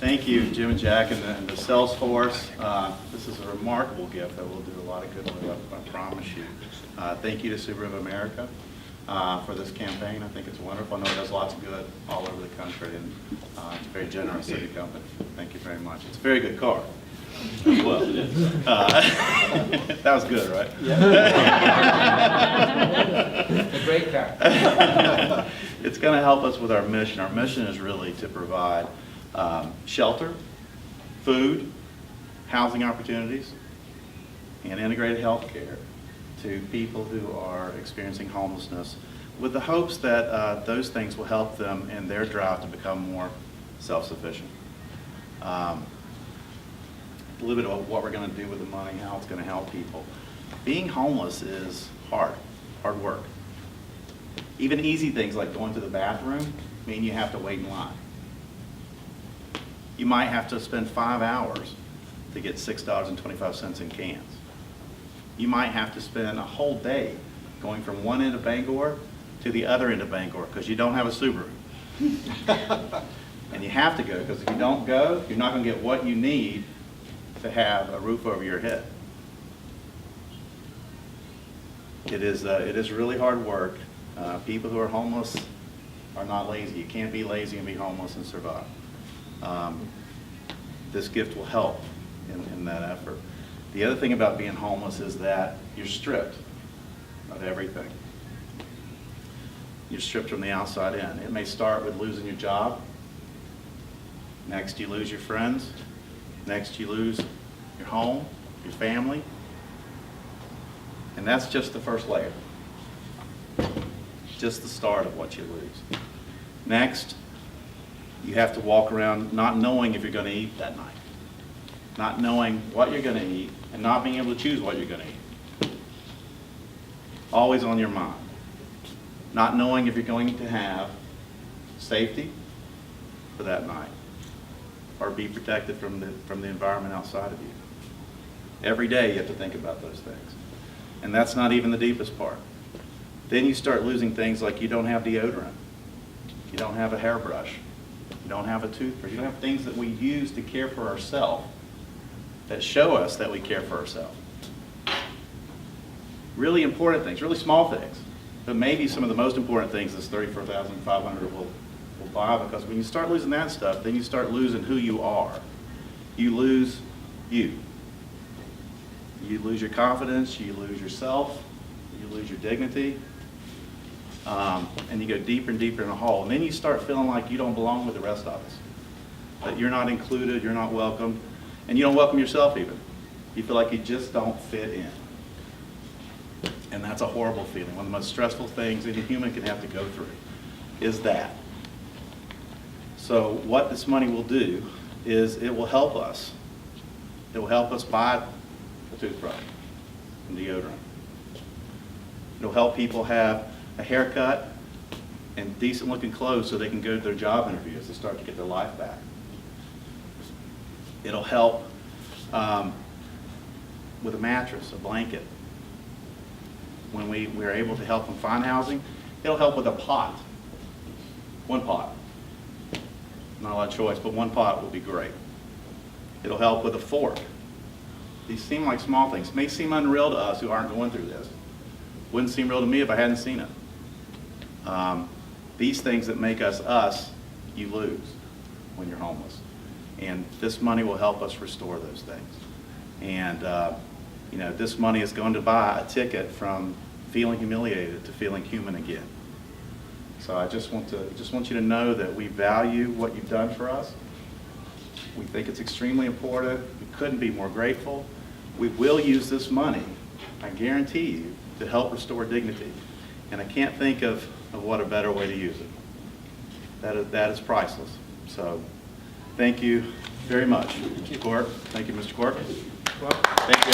Thank you, Jim and Jack, and the sales force. This is a remarkable gift that will do a lot of good with, I promise you. Thank you to Subaru of America for this campaign. I think it's wonderful. I know it does lots of good all over the country, and it's a very generous city company. Thank you very much. It's a very good car as well. That was good, right? It's a great car. It's going to help us with our mission. Our mission is really to provide shelter, food, housing opportunities, and integrated health care to people who are experiencing homelessness, with the hopes that those things will help them in their drive to become more self-sufficient. A little bit about what we're going to do with the money, how it's going to help people. Being homeless is hard work. Even easy things like going to the bathroom mean you have to wait in line. You might have to spend 5 hours to get $6.25 in cans. You might have to spend a whole day going from one end of Bangor to the other end of Bangor because you don't have a Subaru. And you have to go, because if you don't go, you're not going to get what you need to have a roof over your head. It is really hard work. People who are homeless are not lazy. You can't be lazy and be homeless and survive. This gift will help in that effort. The other thing about being homeless is that you're stripped of everything. You're stripped from the outside in. It may start with losing your job. Next, you lose your friends. Next, you lose your home, your family. And that's just the first layer. Just the start of what you lose. Next, you have to walk around not knowing if you're going to eat that night. Not knowing what you're going to eat and not being able to choose what you're going to eat. Always on your mind. Not knowing if you're going to have safety for that night or be protected from the environment outside of you. Every day you have to think about those things. And that's not even the deepest part. Then you start losing things like you don't have deodorant. You don't have a hairbrush. You don't have a toothbrush. You don't have things that we use to care for ourselves that show us that we care for ourselves. Really important things, really small things. But maybe some of the most important things this $34,500 will buy, because when you start losing that stuff, then you start losing who you are. You lose you. You lose your confidence, you lose yourself, you lose your dignity, and you go deeper and deeper in a hole. And then you start feeling like you don't belong with the rest of us. That you're not included, you're not welcomed, and you don't welcome yourself even. You feel like you just don't fit in. And that's a horrible feeling. One of the most stressful things any human can have to go through is that. So what this money will do is it will help us. It will help us buy a toothbrush and deodorant. It'll help people have a haircut and decent looking clothes so they can go to their job interviews and start to get their life back. It'll help with a mattress, a blanket. When we're able to help them find housing, it'll help with a pot. One pot. Not a lot of choice, but one pot will be great. It'll help with a fork. These seem like small things. May seem unreal to us who aren't going through this. Wouldn't seem real to me if I hadn't seen it. These things that make us us, you lose when you're homeless. And this money will help us restore those things. And this money is going to buy a ticket from feeling humiliated to feeling human again. So I just want you to know that we value what you've done for us. We think it's extremely important. We couldn't be more grateful. We will use this money, I guarantee you, to help restore dignity. And I can't think of what a better way to use it. That is priceless. So thank you very much. Thank you, Quirk. Thank you, Mr. Quirk. Thank you.